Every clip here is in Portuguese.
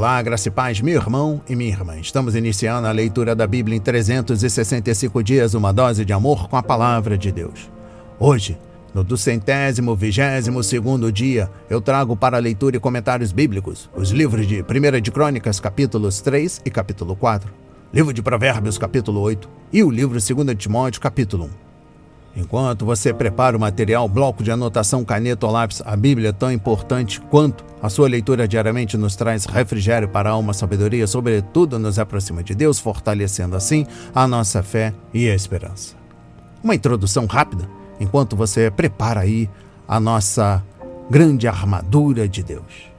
Olá, graça e paz, meu irmão e minha irmã. Estamos iniciando a leitura da Bíblia em 365 dias, uma dose de amor com a Palavra de Deus. Hoje, no 222º dia, eu trago para leitura e comentários bíblicos os livros de 1 de Crônicas, capítulos 3 e capítulo 4, livro de Provérbios, capítulo 8 e o livro 2 de Timóteo, capítulo 1. Enquanto você prepara o material, bloco de anotação, caneta ou lápis, a Bíblia é tão importante quanto a sua leitura diariamente nos traz refrigério para a alma, sabedoria, sobretudo nos aproxima de Deus, fortalecendo assim a nossa fé e a esperança. Uma introdução rápida, enquanto você prepara aí a nossa grande armadura de Deus.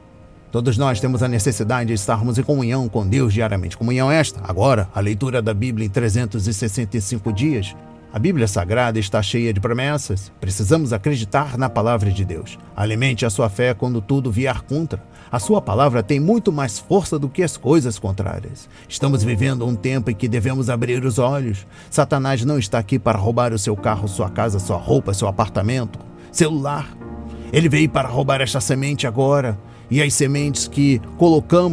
Todos nós temos a necessidade de estarmos em comunhão com Deus diariamente. Comunhão esta, agora, a leitura da Bíblia em 365 dias. A Bíblia Sagrada está cheia de promessas. Precisamos acreditar na palavra de Deus. Alimente a sua fé quando tudo vier contra. A sua palavra tem muito mais força do que as coisas contrárias. Estamos vivendo um tempo em que devemos abrir os olhos. Satanás não está aqui para roubar o seu carro, sua casa, sua roupa, seu apartamento, celular. Ele veio para roubar esta semente agora. E as sementes que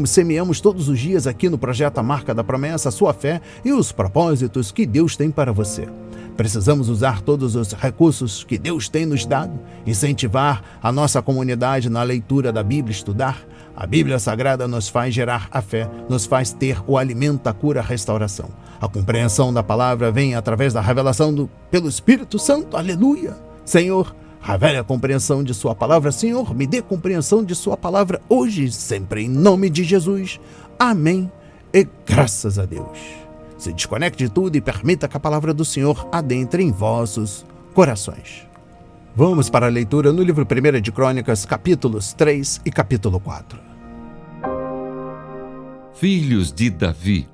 semeamos todos os dias aqui no projeto A Marca da Promessa, a sua fé e os propósitos que Deus tem para você. Precisamos usar todos os recursos que Deus tem nos dado, incentivar a nossa comunidade na leitura da Bíblia, estudar. A Bíblia Sagrada nos faz gerar a fé, nos faz ter o alimento, a cura, a restauração. A compreensão da palavra vem através da revelação pelo Espírito Santo. Aleluia! Senhor, revele a compreensão de sua palavra. Senhor, me dê compreensão de sua palavra hoje e sempre, em nome de Jesus. Amém e graças a Deus. Se desconecte de tudo e permita que a palavra do Senhor adentre em vossos corações. Vamos para a leitura no livro 1 de Crônicas, capítulos 3 e capítulo 4. Filhos de Davi.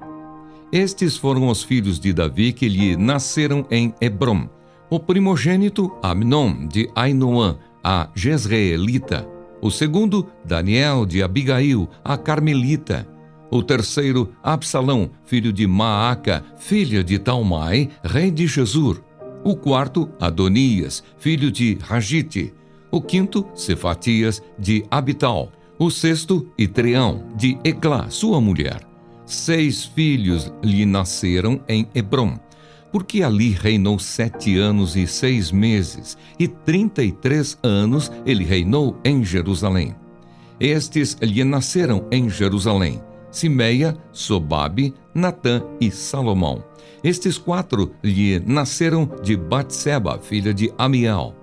Estes foram os filhos de Davi que lhe nasceram em Hebrom. O primogênito, Amnon, de Ainoã, a Jezreelita. O segundo, Daniel, de Abigail, a Carmelita. O terceiro, Absalão, filho de Maaca, filha de Talmai, rei de Gesur. O quarto, Adonias, filho de Hagite. O quinto, Cefatias, de Abital. O sexto, Itreão, de Eglá, sua mulher. 6 filhos lhe nasceram em Hebrom, porque ali reinou 7 anos e 6 meses, e 33 anos ele reinou em Jerusalém. Estes lhe nasceram em Jerusalém: Simeia, Sobabe, Natã e Salomão. Estes 4 lhe nasceram de Batseba, filha de Amiel.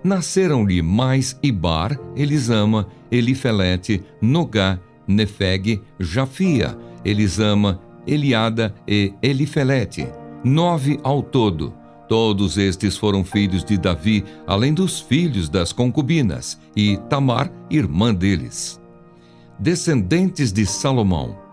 Nasceram-lhe mais Ibar, Elisama, Elifelete, Nogá, Nefeg, Jafia, Elisama, Eliada e Elifelete. 9 ao todo. Todos estes foram filhos de Davi, além dos filhos das concubinas, e Tamar, irmã deles. Descendentes de Salomão.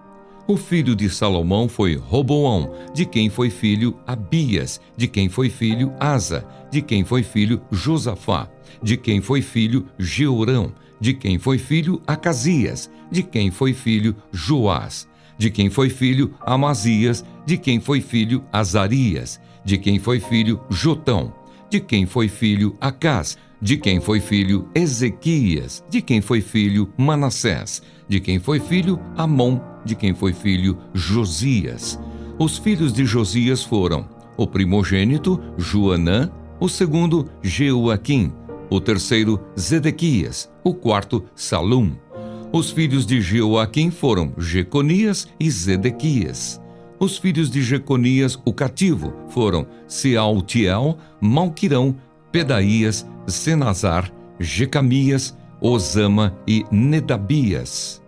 O filho de Salomão foi Roboão, de quem foi filho Abias, de quem foi filho Asa, de quem foi filho Josafá, de quem foi filho Jeorão, de quem foi filho Acasias, de quem foi filho Joás, de quem foi filho Amazias, de quem foi filho Azarias, de quem foi filho Jotão, de quem foi filho Acás, de quem foi filho Ezequias, de quem foi filho Manassés, de quem foi filho Amon, de quem foi filho Josias. Os filhos de Josias foram o primogênito Joanã, o segundo Jeoaquim, o terceiro Zedequias, o quarto Salum. Os filhos de Jeoaquim foram Jeconias e Zedequias. Os filhos de Jeconias, o cativo, foram Sealtiel, Malquirão, Pedaías, Senazar, Jecamias, Osama e Nedabias.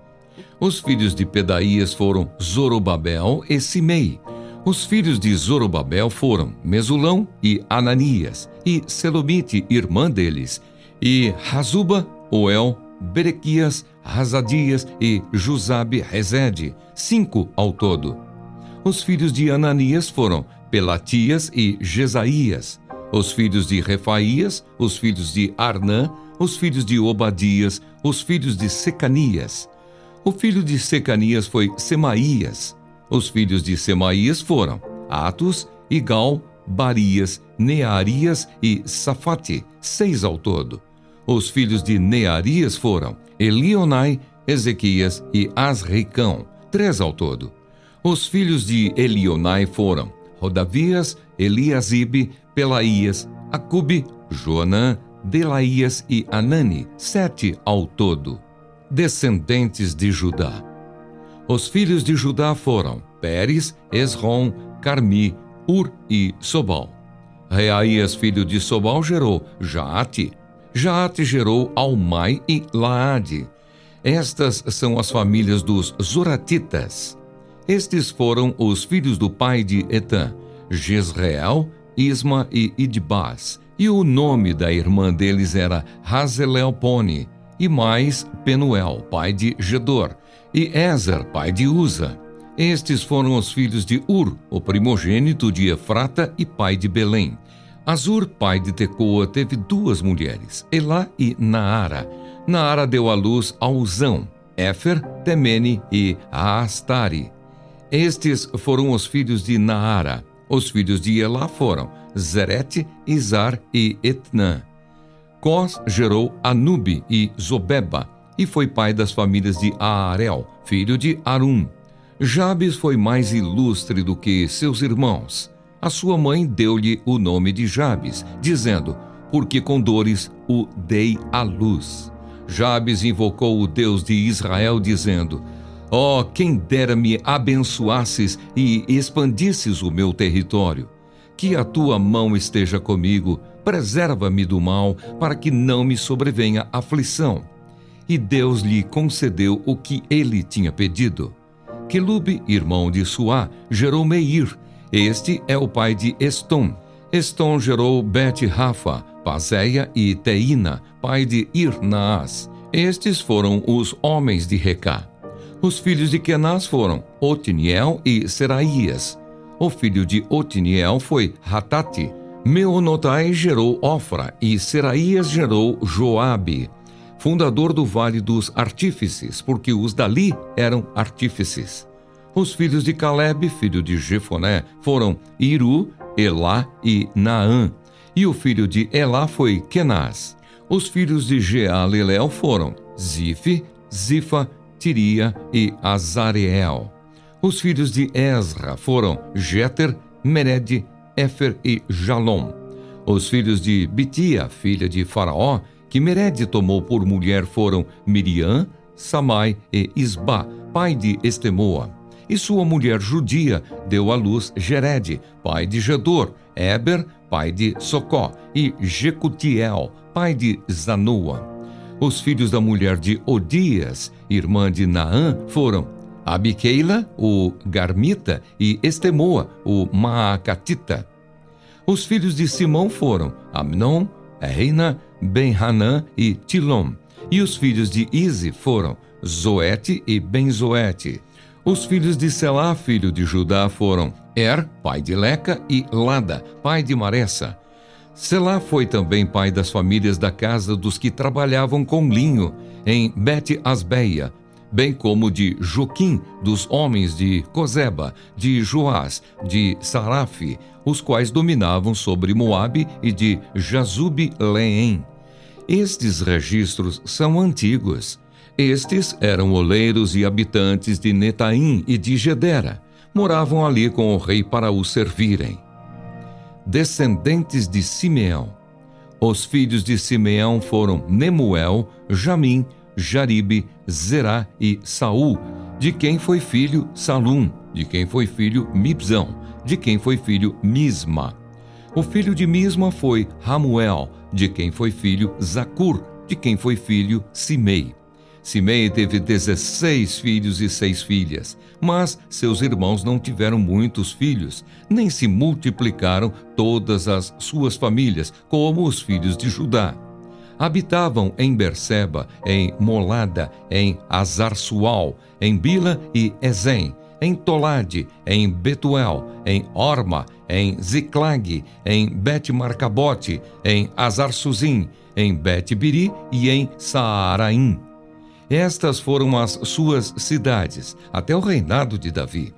Os filhos de Pedaías foram Zorobabel e Simei. Os filhos de Zorobabel foram Mesulão e Ananias, e Selomite, irmã deles, e Razuba, Oel, Berequias, Razadias e Jusabe Rezede, 5 ao todo. Os filhos de Ananias foram Pelatias e Jesaías. Os filhos de Refaías, os filhos de Arnã, os filhos de Obadias, os filhos de Secanias. O filho de Secanias foi Semaías. Os filhos de Semaías foram Atos, Igal, Barias, Nearias e Safate, 6 ao todo. Os filhos de Nearias foram Elionai, Ezequias e Asricão, 3 ao todo. Os filhos de Elionai foram Rodavias, Eliasibe, Pelaías, Acube, Joanã, Delaías e Anani, 7 ao todo. Descendentes de Judá. Os filhos de Judá foram Pérez, Esrom, Carmi, Ur e Sobal. Reaías, filho de Sobal, gerou Jaate. Jaate gerou Almai e Laade. Estas são as famílias dos Zoratitas. Estes foram os filhos do pai de Etã, Jezreel, Isma e Idbás. E o nome da irmã deles era Hazelelpone, e mais Penuel, pai de Gedor, e Ezer, pai de Uza. Estes foram os filhos de Ur, o primogênito de Efrata e pai de Belém. Azur, pai de Tecoa, teve 2 mulheres, Elá e Naara. Naara deu à luz a Uzão, Éfer, Temene e Aastari. Estes foram os filhos de Naara. Os filhos de Elá foram Zerete, Izar e Etnã. Cós gerou Anube e Zobeba, e foi pai das famílias de Aarel, filho de Arum. Jabes foi mais ilustre do que seus irmãos. A sua mãe deu-lhe o nome de Jabes, dizendo, porque com dores o dei à luz. Jabes invocou o Deus de Israel, dizendo, ó, quem dera me abençoasses e expandisses o meu território. Que a tua mão esteja comigo, preserva-me do mal, para que não me sobrevenha aflição. E Deus lhe concedeu o que ele tinha pedido. Quelube, irmão de Suá, gerou Meir. Este é o pai de Estom. Estom gerou Bet-Rafa, Pazéia e Teína, pai de Ir-Naás. Estes foram os homens de Recá. Os filhos de Kenaz foram Otiniel e Seraías. O filho de Otiniel foi Hatate. Meonotai gerou Ofra e Seraías gerou Joabe, fundador do Vale dos Artífices, porque os dali eram artífices. Os filhos de Caleb, filho de Jefoné, foram Iru, Elá e Naã, e o filho de Elá foi Kenaz. Os filhos de Jealelel foram Zife, Zifa, Tiria e Azareel. Os filhos de Ezra foram Jeter, Mered, Éfer e Jalom. Os filhos de Bitia, filha de Faraó, que Mered tomou por mulher, foram Miriam, Samai e Isba, pai de Estemoa. E sua mulher judia deu à luz Jered, pai de Gedor, Eber, pai de Socó, e Jecutiel, pai de Zanoa. Os filhos da mulher de Odias, irmã de Naã, foram Abiqueila, o Garmita, e Estemoa, o Maacatita. Os filhos de Simão foram Amnon, Reina, Ben-Hanã e Tilom. E os filhos de Ize foram Zoete e Ben-Zoete. Os filhos de Selá, filho de Judá, foram pai de Leca, e Lada, pai de Maressa. Selá foi também pai das famílias da casa dos que trabalhavam com linho em Bet-Asbeia, bem como de Joquim, dos homens de Cozeba, de Joás, de Sarafe, os quais dominavam sobre Moabe, e de Jazube-Leém. Estes registros são antigos. Estes eram oleiros e habitantes de Netaim e de Gedera. Moravam ali com o rei para o servirem. Descendentes de Simeão. Os filhos de Simeão foram Nemuel, Jamim, Jaribe, Zerá e Saul, de quem foi filho Salum, de quem foi filho Mibzão, de quem foi filho Misma. O filho de Misma foi Ramuel, de quem foi filho Zacur, de quem foi filho Simei. Simei teve 16 filhos e 6 filhas, mas seus irmãos não tiveram muitos filhos, nem se multiplicaram todas as suas famílias, como os filhos de Judá. Habitavam em Berseba, em Molada, em Azar-Sual, em Bila e Ezem, em Tolade, em Betuel, em Orma, em Ziclag, em Bet-Marcabote, em Azar-Suzim, em Bet-Biri e em Saaraim. Estas foram as suas cidades, até o reinado de Davi.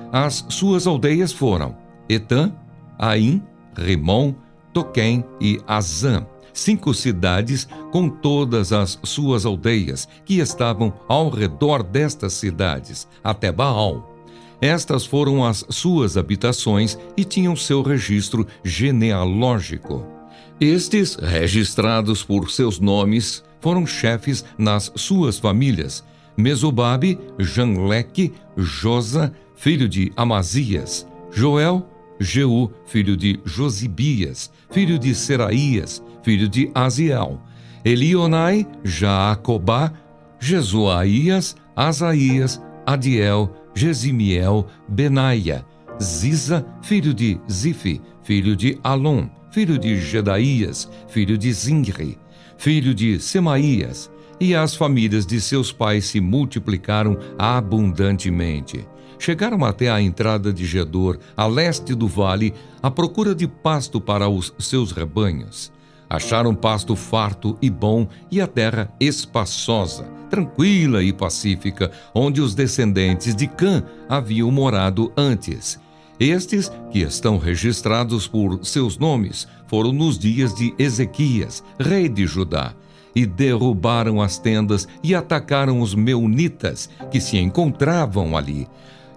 As suas aldeias foram Etã, Aim, Rimon, Toquém e Azã. 5 cidades com todas as suas aldeias, que estavam ao redor destas cidades, até Baal. Estas foram as suas habitações e tinham seu registro genealógico. Estes, registrados por seus nomes, foram chefes nas suas famílias: Mesobabe, Janleque, Josa, filho de Amazias; Joel, Jeú, filho de Josibias, filho de Seraías, filho de Aziel; Elionai, Jaacobá, Jesuaías, Asaías, Adiel, Gesimiel, Benaia; Ziza, filho de Zifi, filho de Alon, filho de Gedaías, filho de Zinri, filho de Semaías. E as famílias de seus pais se multiplicaram abundantemente. Chegaram até a entrada de Gedor, a leste do vale, à procura de pasto para os seus rebanhos. Acharam pasto farto e bom e a terra espaçosa, tranquila e pacífica, onde os descendentes de Cã haviam morado antes. Estes, que estão registrados por seus nomes, foram nos dias de Ezequias, rei de Judá, e derrubaram as tendas e atacaram os meunitas que se encontravam ali,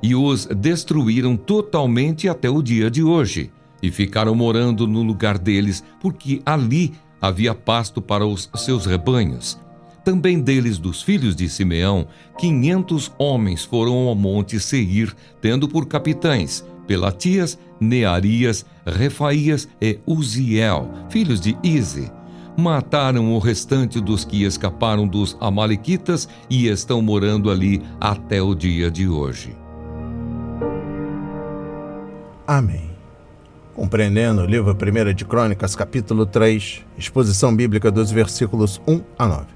e os destruíram totalmente até o dia de hoje, e ficaram morando no lugar deles, porque ali havia pasto para os seus rebanhos. Também deles, dos filhos de Simeão, 500 homens foram ao monte Seir, tendo por capitães Pelatias, Nearias, Refaías e Uziel, filhos de Ize. Mataram o restante dos que escaparam dos amalequitas e estão morando ali até o dia de hoje. Amém. Compreendendo o livro 1 de Crônicas, capítulo 3, exposição bíblica dos versículos 1 a 9.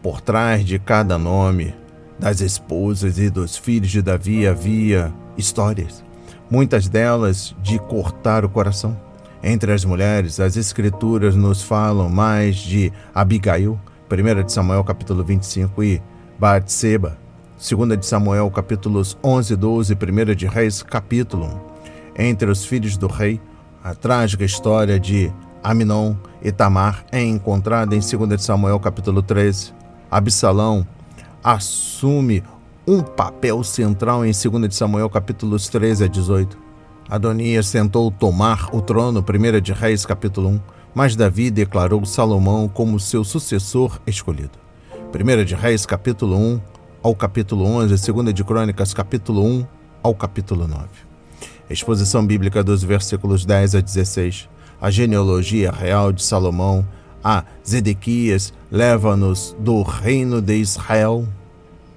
Por trás de cada nome das esposas e dos filhos de Davi havia histórias, muitas delas de cortar o coração. Entre as mulheres, as escrituras nos falam mais de Abigail, 1 de Samuel capítulo 25, e Batseba, 2 de Samuel capítulos 11 e 12, 1 de Reis capítulo 1. Entre os filhos do rei, a trágica história de Aminon e Tamar é encontrada em 2 de Samuel capítulo 13. Absalão assume um papel central em 2 de Samuel capítulos 13 a 18. Adonias tentou tomar o trono, 1 de Reis capítulo 1, mas Davi declarou Salomão como seu sucessor escolhido. 1 de Reis capítulo 1 ao capítulo 11, 2 de Crônicas capítulo 1 ao capítulo 9. Exposição bíblica dos versículos 10 a 16. A genealogia real de Salomão a Zedequias leva-nos do reino de Israel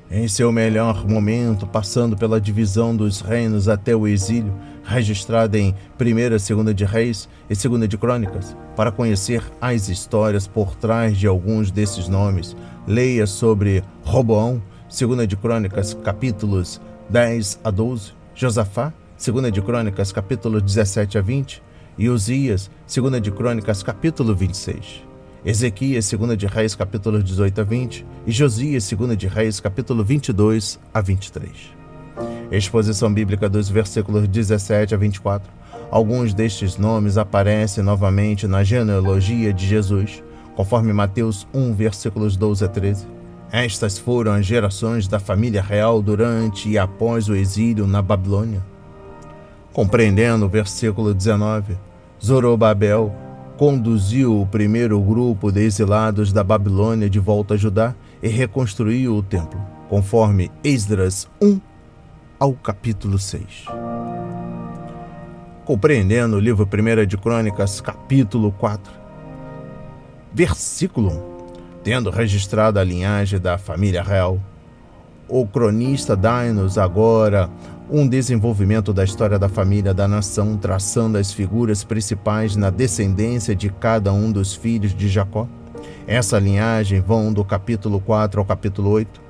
em seu melhor momento, passando pela divisão dos reinos até o exílio, registrada em 1ª e 2ª de Reis e 2ª de Crônicas. Para conhecer as histórias por trás de alguns desses nomes, leia sobre Roboão, 2ª de Crônicas, capítulos 10 a 12, Josafá, 2ª de Crônicas, capítulos 17 a 20, e Uzias, 2ª de Crônicas, capítulo 26. Ezequias, 2ª de Reis, capítulos 18 a 20, e Josias, 2ª de Reis, capítulo 22 a 23. Exposição bíblica dos versículos 17 a 24. Alguns destes nomes aparecem novamente na genealogia de Jesus, conforme Mateus 1, versículos 12 a 13. Estas foram as gerações da família real durante e após o exílio na Babilônia. Compreendendo o versículo 19, Zorobabel conduziu o primeiro grupo de exilados da Babilônia de volta a Judá e reconstruiu o templo, conforme Esdras 1 ao capítulo 6. Compreendendo o livro 1 de Crônicas, capítulo 4, versículo 1, tendo registrado a linhagem da família real, o cronista dá-nos agora um desenvolvimento da história da família da nação, traçando as figuras principais na descendência de cada um dos filhos de Jacó. Essa linhagem vão do capítulo 4 ao capítulo 8.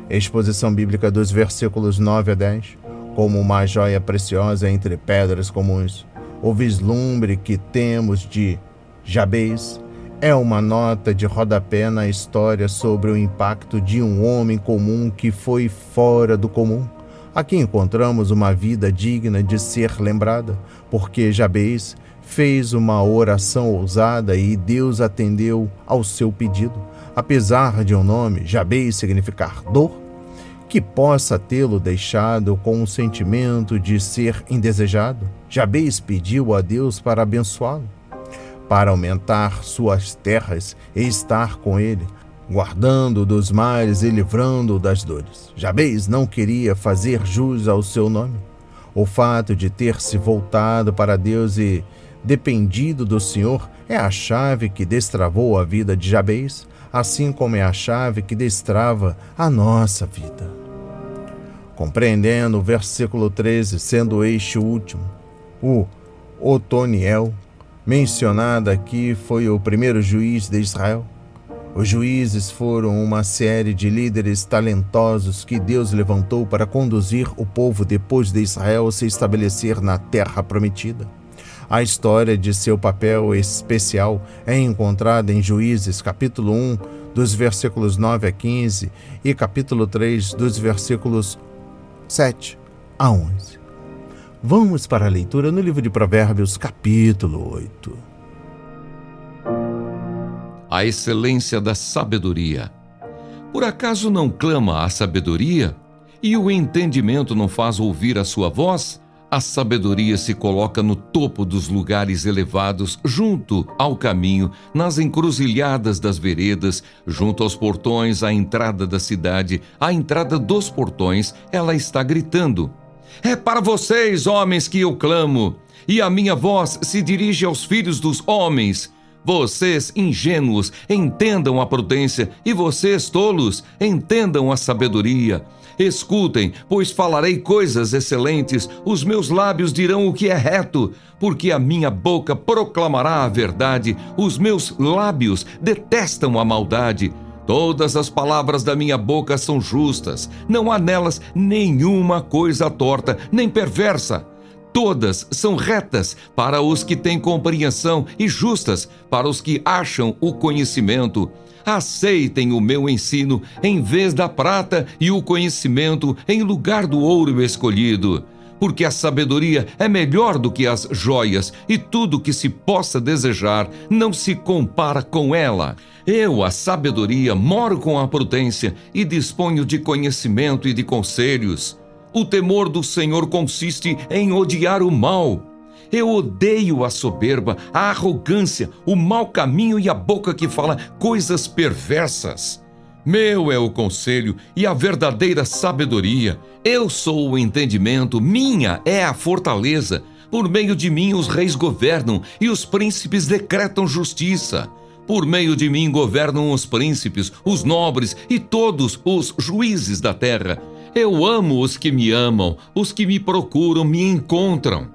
Exposição bíblica dos versículos 9 a 10. Como uma joia preciosa entre pedras comuns, o vislumbre que temos de Jabez é uma nota de rodapé na história sobre o impacto de um homem comum que foi fora do comum, Aqui encontramos uma vida digna de ser lembrada, porque Jabez fez uma oração ousada e Deus atendeu ao seu pedido. Apesar de um nome, Jabez, significar dor, que possa tê-lo deixado com um sentimento de ser indesejado, Jabez pediu a Deus para abençoá-lo, para aumentar suas terras e estar com ele, guardando-o dos males e livrando-o das dores. Jabez não queria fazer jus ao seu nome. O fato de ter se voltado para Deus e dependido do Senhor é a chave que destravou a vida de Jabez, assim como é a chave que destrava a nossa vida. Compreendendo o versículo 13, sendo este o último, o Otoniel, mencionado aqui, foi o primeiro juiz de Israel. Os juízes foram uma série de líderes talentosos que Deus levantou para conduzir o povo depois de Israel se estabelecer na terra prometida. A história de seu papel especial é encontrada em Juízes, capítulo 1, dos versículos 9 a 15 e capítulo 3, dos versículos 7 a 11. Vamos para a leitura no livro de Provérbios, capítulo 8. A excelência da sabedoria. Por acaso não clama a sabedoria? E o entendimento não faz ouvir a sua voz? A sabedoria se coloca no topo dos lugares elevados, junto ao caminho, nas encruzilhadas das veredas, junto aos portões, à entrada da cidade, à entrada dos portões, ela está gritando: é para vocês, homens, que eu clamo, e a minha voz se dirige aos filhos dos homens. Vocês, ingênuos, entendam a prudência, e vocês, tolos, entendam a sabedoria. Escutem, pois falarei coisas excelentes, os meus lábios dirão o que é reto, porque a minha boca proclamará a verdade, os meus lábios detestam a maldade. Todas as palavras da minha boca são justas, não há nelas nenhuma coisa torta, nem perversa. Todas são retas para os que têm compreensão e justas para os que acham o conhecimento. Aceitem o meu ensino em vez da prata e o conhecimento em lugar do ouro escolhido. Porque a sabedoria é melhor do que as joias e tudo que se possa desejar não se compara com ela. Eu, a sabedoria, moro com a prudência e disponho de conhecimento e de conselhos. O temor do Senhor consiste em odiar o mal. Eu odeio a soberba, a arrogância, o mau caminho e a boca que fala coisas perversas. Meu é o conselho e a verdadeira sabedoria. Eu sou o entendimento, minha é a fortaleza. Por meio de mim os reis governam e os príncipes decretam justiça. Por meio de mim governam os príncipes, os nobres e todos os juízes da terra. Eu amo os que me amam, os que me procuram me encontram.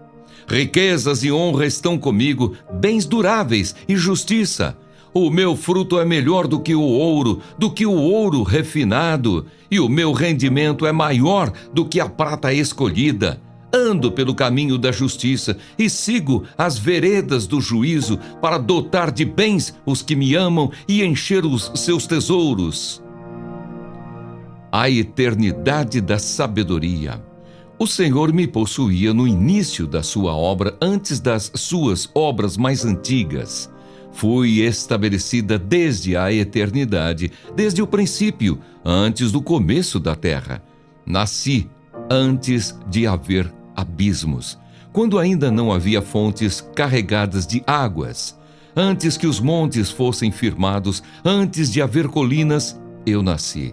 Riquezas e honra estão comigo, bens duráveis e justiça. O meu fruto é melhor do que o ouro refinado, e o meu rendimento é maior do que a prata escolhida. Ando pelo caminho da justiça e sigo as veredas do juízo para dotar de bens os que me amam e encher os seus tesouros. A eternidade da sabedoria. O Senhor me possuía no início da sua obra, antes das suas obras mais antigas. Fui estabelecida desde a eternidade, desde o princípio, antes do começo da terra. Nasci antes de haver abismos, quando ainda não havia fontes carregadas de águas. Antes que os montes fossem firmados, antes de haver colinas, eu nasci.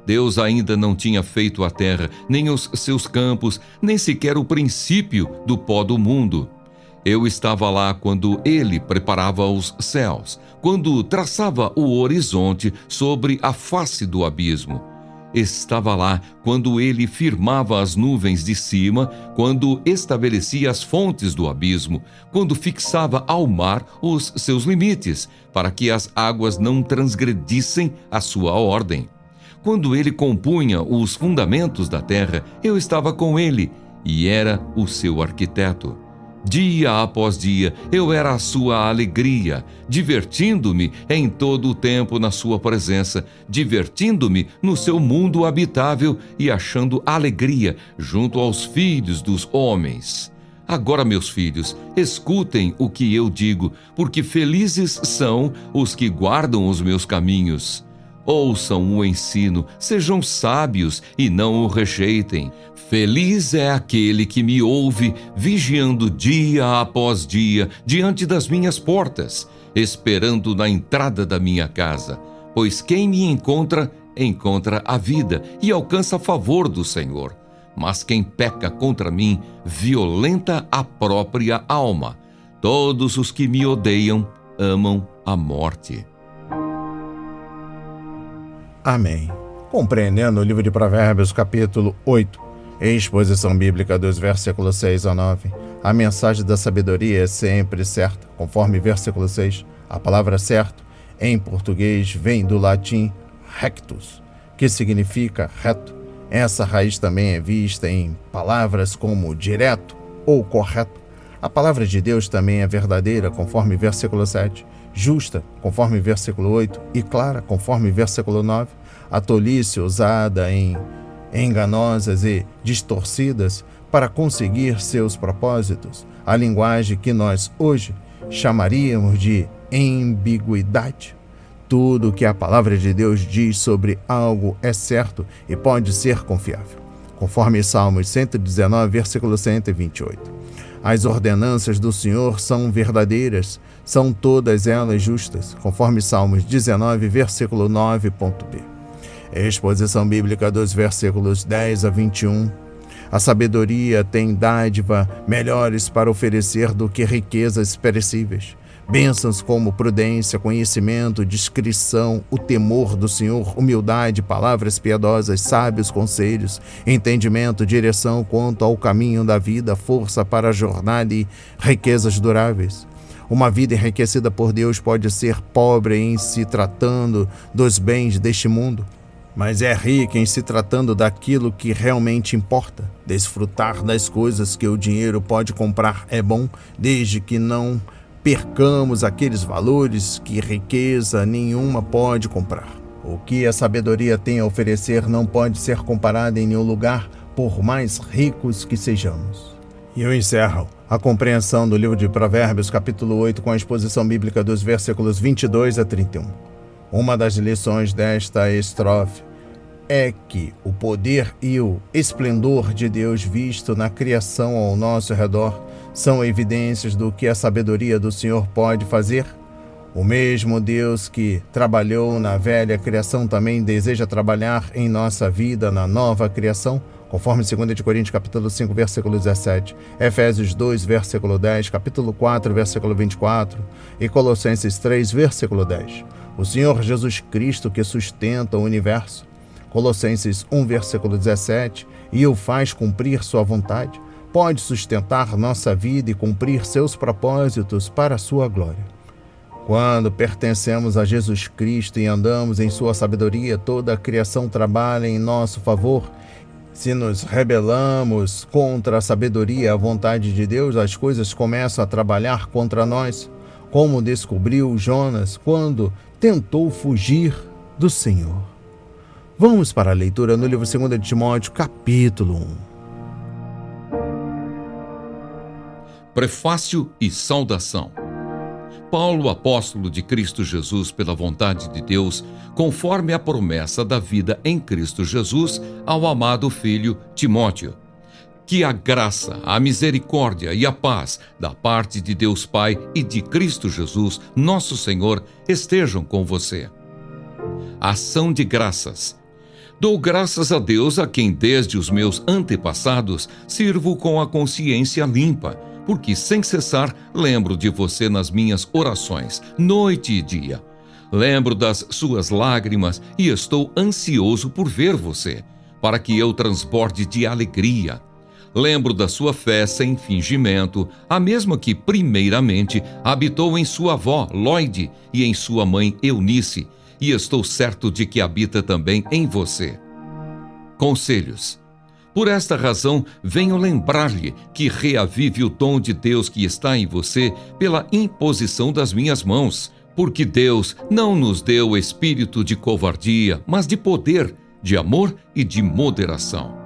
Deus ainda não tinha feito a terra, nem os seus campos, nem sequer o princípio do pó do mundo. Eu estava lá quando Ele preparava os céus, quando traçava o horizonte sobre a face do abismo. Estava lá quando Ele firmava as nuvens de cima, quando estabelecia as fontes do abismo, quando fixava ao mar os seus limites, para que as águas não transgredissem a sua ordem. Quando Ele compunha os fundamentos da terra, eu estava com Ele e era o seu arquiteto. Dia após dia, eu era a sua alegria, divertindo-me em todo o tempo na sua presença, divertindo-me no seu mundo habitável e achando alegria junto aos filhos dos homens. Agora, meus filhos, escutem o que eu digo, porque felizes são os que guardam os meus caminhos. Ouçam o ensino, sejam sábios e não o rejeitem. Feliz é aquele que me ouve, vigiando dia após dia diante das minhas portas, esperando na entrada da minha casa. Pois quem me encontra, encontra a vida e alcança favor do Senhor. Mas quem peca contra mim, violenta a própria alma. Todos os que me odeiam amam a morte. Amém. Compreendendo o livro de Provérbios, capítulo 8, exposição bíblica dos versículos 6 a 9, a mensagem da sabedoria é sempre certa, conforme versículo 6. A palavra certo, em português, vem do latim rectus, que significa reto. Essa raiz também é vista em palavras como direto ou correto. A palavra de Deus também é verdadeira, conforme versículo 7, justa, conforme versículo 8, e clara, conforme versículo 9. A tolice usada em enganosas e distorcidas para conseguir seus propósitos, a linguagem que nós hoje chamaríamos de ambiguidade. Tudo o que a palavra de Deus diz sobre algo é certo e pode ser confiável, conforme Salmos 119, versículo 128. As ordenanças do Senhor são verdadeiras, são todas elas justas, conforme Salmos 19, versículo 9.b. Exposição bíblica dos versículos 10 a 21. A sabedoria tem dádiva melhores para oferecer do que riquezas perecíveis. Bênçãos como prudência, conhecimento, discrição, o temor do Senhor, humildade, palavras piedosas, sábios conselhos, entendimento, direção quanto ao caminho da vida, força para a jornada e riquezas duráveis. Uma vida enriquecida por Deus pode ser pobre em se tratando dos bens deste mundo, mas é rica em se tratando daquilo que realmente importa. Desfrutar das coisas que o dinheiro pode comprar é bom, desde que não percamos aqueles valores que riqueza nenhuma pode comprar. O que a sabedoria tem a oferecer não pode ser comparado em nenhum lugar, por mais ricos que sejamos. E eu encerro a compreensão do livro de Provérbios, capítulo 8, com a exposição bíblica dos versículos 22 a 31. Uma das lições desta estrofe é que o poder e o esplendor de Deus visto na criação ao nosso redor são evidências do que a sabedoria do Senhor pode fazer. O mesmo Deus que trabalhou na velha criação também deseja trabalhar em nossa vida na nova criação, conforme 2 Coríntios capítulo 5, versículo 17, Efésios 2, versículo 10, capítulo 4, versículo 24 e Colossenses 3, versículo 10. O Senhor Jesus Cristo que sustenta o universo, Colossenses 1, versículo 17, e o faz cumprir sua vontade, pode sustentar nossa vida e cumprir seus propósitos para a sua glória. Quando pertencemos a Jesus Cristo e andamos em sua sabedoria, toda a criação trabalha em nosso favor. Se nos rebelamos contra a sabedoria e a vontade de Deus, as coisas começam a trabalhar contra nós, como descobriu Jonas quando tentou fugir do Senhor. Vamos para a leitura no livro 2 de Timóteo, capítulo 1. Prefácio e saudação. Paulo, apóstolo de Cristo Jesus pela vontade de Deus, conforme a promessa da vida em Cristo Jesus, ao amado filho Timóteo. Que a graça, a misericórdia e a paz da parte de Deus Pai e de Cristo Jesus, nosso Senhor, estejam com você. Ação de graças. Dou graças a Deus, a quem desde os meus antepassados sirvo com a consciência limpa, porque sem cessar lembro de você nas minhas orações, noite e dia. Lembro das suas lágrimas e estou ansioso por ver você, para que eu transborde de alegria. Lembro da sua fé sem fingimento, a mesma que primeiramente habitou em sua avó, Loide, e em sua mãe, Eunice, e estou certo de que habita também em você. Conselhos. Por esta razão, venho lembrar-lhe que reavive o dom de Deus que está em você pela imposição das minhas mãos. Porque Deus não nos deu espírito de covardia, mas de poder, de amor e de moderação.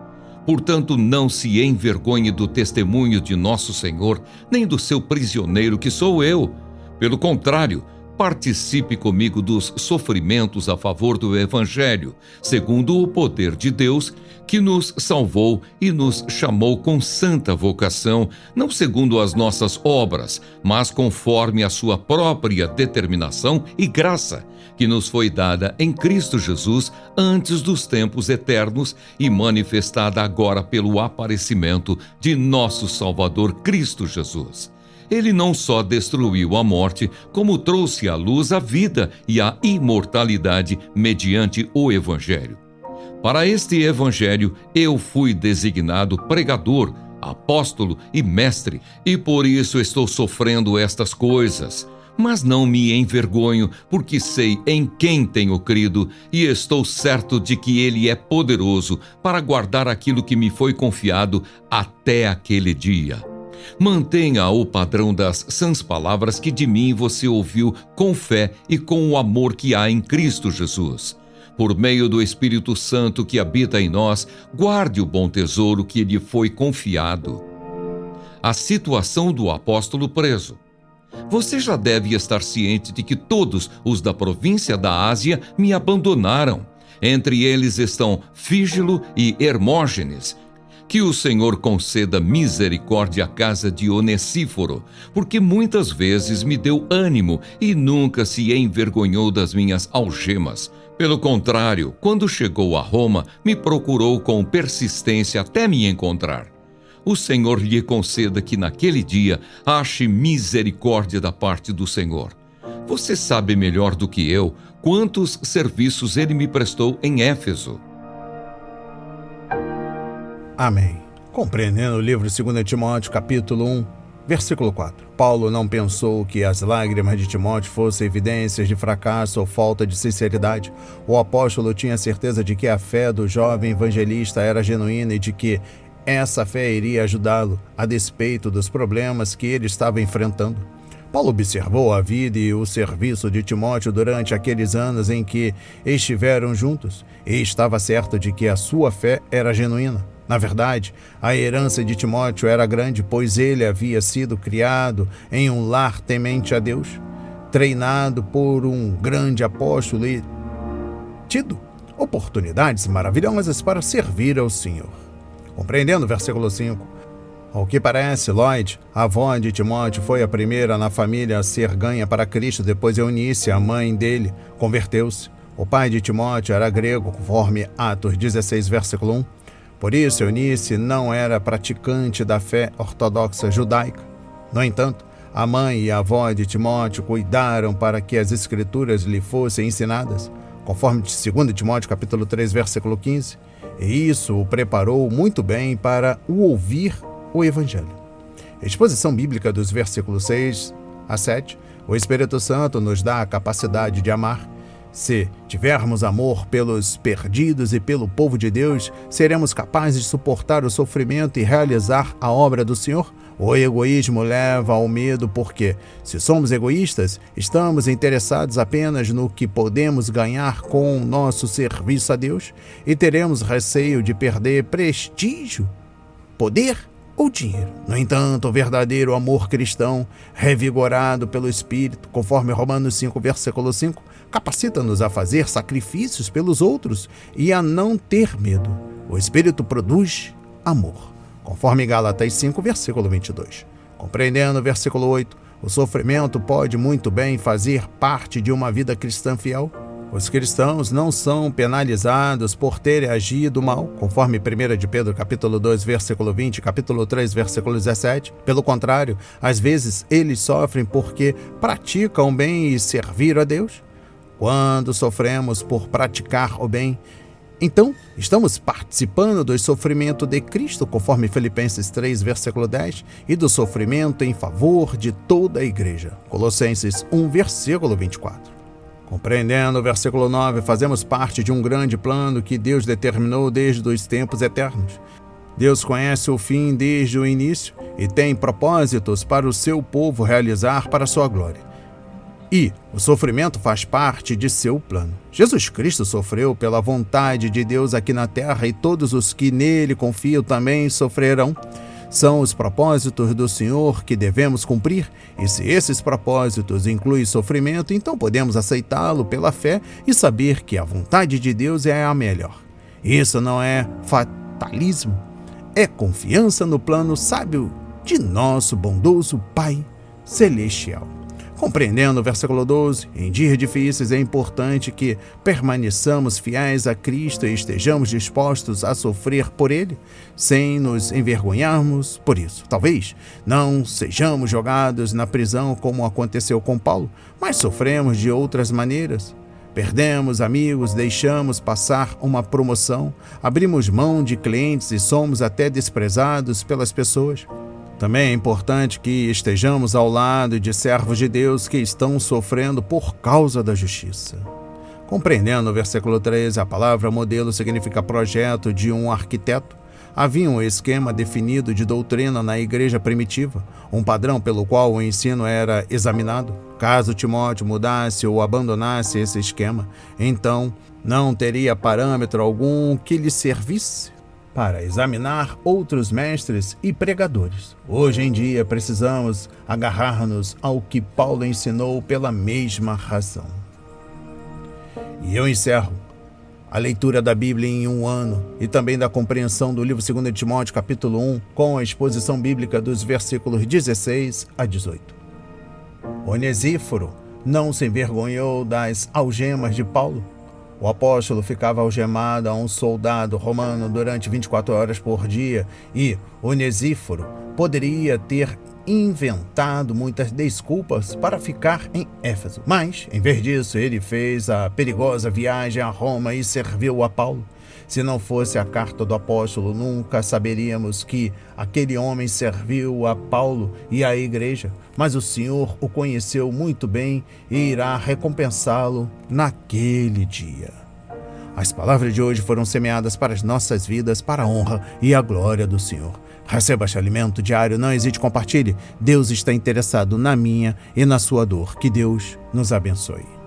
Portanto, não se envergonhe do testemunho de nosso Senhor, nem do seu prisioneiro que sou eu. Pelo contrário, participe comigo dos sofrimentos a favor do Evangelho, segundo o poder de Deus, que nos salvou e nos chamou com santa vocação, não segundo as nossas obras, mas conforme a sua própria determinação e graça, que nos foi dada em Cristo Jesus antes dos tempos eternos e manifestada agora pelo aparecimento de nosso Salvador Cristo Jesus. Ele não só destruiu a morte, como trouxe à luz a vida e a imortalidade mediante o Evangelho. Para este Evangelho eu fui designado pregador, apóstolo e mestre, e por isso estou sofrendo estas coisas. Mas não me envergonho, porque sei em quem tenho crido e estou certo de que Ele é poderoso para guardar aquilo que me foi confiado até aquele dia. Mantenha o padrão das sãs palavras que de mim você ouviu com fé e com o amor que há em Cristo Jesus. Por meio do Espírito Santo que habita em nós, guarde o bom tesouro que lhe foi confiado. A situação do apóstolo preso. Você já deve estar ciente de que todos os da província da Ásia me abandonaram. Entre eles estão Fígelo e Hermógenes. Que o Senhor conceda misericórdia à casa de Onesíforo, porque muitas vezes me deu ânimo e nunca se envergonhou das minhas algemas. Pelo contrário, quando chegou a Roma, me procurou com persistência até me encontrar. O Senhor lhe conceda que naquele dia ache misericórdia da parte do Senhor. Você sabe melhor do que eu quantos serviços ele me prestou em Éfeso. Amém. Compreendendo o livro de 2 Timóteo, capítulo 1, versículo 4. Paulo não pensou que as lágrimas de Timóteo fossem evidências de fracasso ou falta de sinceridade. O apóstolo tinha certeza de que a fé do jovem evangelista era genuína e de que essa fé iria ajudá-lo, a despeito dos problemas que ele estava enfrentando. Paulo observou a vida e o serviço de Timóteo durante aqueles anos em que estiveram juntos e estava certo de que a sua fé era genuína. Na verdade, a herança de Timóteo era grande, pois ele havia sido criado em um lar temente a Deus, treinado por um grande apóstolo e tido oportunidades maravilhosas para servir ao Senhor. Compreendendo o versículo 5. Ao que parece, Lloyd, a avó de Timóteo, foi a primeira na família a ser ganha para Cristo. Depois Eunice, a mãe dele, converteu-se. O pai de Timóteo era grego, conforme Atos 16, versículo 1. Por isso, Eunice não era praticante da fé ortodoxa judaica. No entanto, a mãe e a avó de Timóteo cuidaram para que as escrituras lhe fossem ensinadas, conforme 2 Timóteo capítulo 3, versículo 15. E isso o preparou muito bem para o ouvir o Evangelho. Exposição bíblica dos versículos 6 a 7. O Espírito Santo nos dá a capacidade de amar. Se tivermos amor pelos perdidos e pelo povo de Deus, seremos capazes de suportar o sofrimento e realizar a obra do Senhor. O egoísmo leva ao medo porque, se somos egoístas, estamos interessados apenas no que podemos ganhar com o nosso serviço a Deus e teremos receio de perder prestígio, poder ou dinheiro. No entanto, o verdadeiro amor cristão, revigorado pelo Espírito, conforme Romanos 5, versículo 5, capacita-nos a fazer sacrifícios pelos outros e a não ter medo. O Espírito produz amor, conforme Gálatas 5, versículo 22. Compreendendo o versículo 8, o sofrimento pode muito bem fazer parte de uma vida cristã fiel. Os cristãos não são penalizados por terem agido mal, conforme 1 de Pedro, capítulo 2, versículo 20, capítulo 3, versículo 17. Pelo contrário, às vezes eles sofrem porque praticam bem e servir a Deus. Quando sofremos por praticar o bem, então estamos participando do sofrimento de Cristo, conforme Filipenses 3, versículo 10, e do sofrimento em favor de toda a igreja. Colossenses 1, versículo 24. Compreendendo o versículo 9, fazemos parte de um grande plano que Deus determinou desde os tempos eternos. Deus conhece o fim desde o início e tem propósitos para o seu povo realizar para a sua glória. E o sofrimento faz parte de seu plano. Jesus Cristo sofreu pela vontade de Deus aqui na terra e todos os que nele confiam também sofrerão. São os propósitos do Senhor que devemos cumprir, e se esses propósitos incluem sofrimento, então podemos aceitá-lo pela fé e saber que a vontade de Deus é a melhor. Isso não é fatalismo, é confiança no plano sábio de nosso bondoso Pai Celestial. Compreendendo o versículo 12, em dias difíceis é importante que permaneçamos fiéis a Cristo e estejamos dispostos a sofrer por Ele, sem nos envergonharmos por isso. Talvez não sejamos jogados na prisão como aconteceu com Paulo, mas sofremos de outras maneiras. Perdemos amigos, deixamos passar uma promoção, abrimos mão de clientes e somos até desprezados pelas pessoas. Também é importante que estejamos ao lado de servos de Deus que estão sofrendo por causa da justiça. Compreendendo o versículo 13, a palavra modelo significa projeto de um arquiteto. Havia um esquema definido de doutrina na igreja primitiva, um padrão pelo qual o ensino era examinado. Caso Timóteo mudasse ou abandonasse esse esquema, então não teria parâmetro algum que lhe servisse para examinar outros mestres e pregadores. Hoje em dia precisamos agarrar-nos ao que Paulo ensinou pela mesma razão. E eu encerro a leitura da Bíblia em um ano e também da compreensão do livro 2 Timóteo capítulo 1 com a exposição bíblica dos versículos 16 a 18. Onesíforo não se envergonhou das algemas de Paulo. O apóstolo ficava algemado a um soldado romano durante 24 horas por dia e Onesíforo poderia ter inventado muitas desculpas para ficar em Éfeso. Mas, em vez disso, ele fez a perigosa viagem a Roma e serviu a Paulo. Se não fosse a carta do apóstolo, nunca saberíamos que aquele homem serviu a Paulo e à igreja. Mas o Senhor o conheceu muito bem e irá recompensá-lo naquele dia. As palavras de hoje foram semeadas para as nossas vidas, para a honra e a glória do Senhor. Receba este alimento diário, não hesite, compartilhe. Deus está interessado na minha e na sua dor. Que Deus nos abençoe.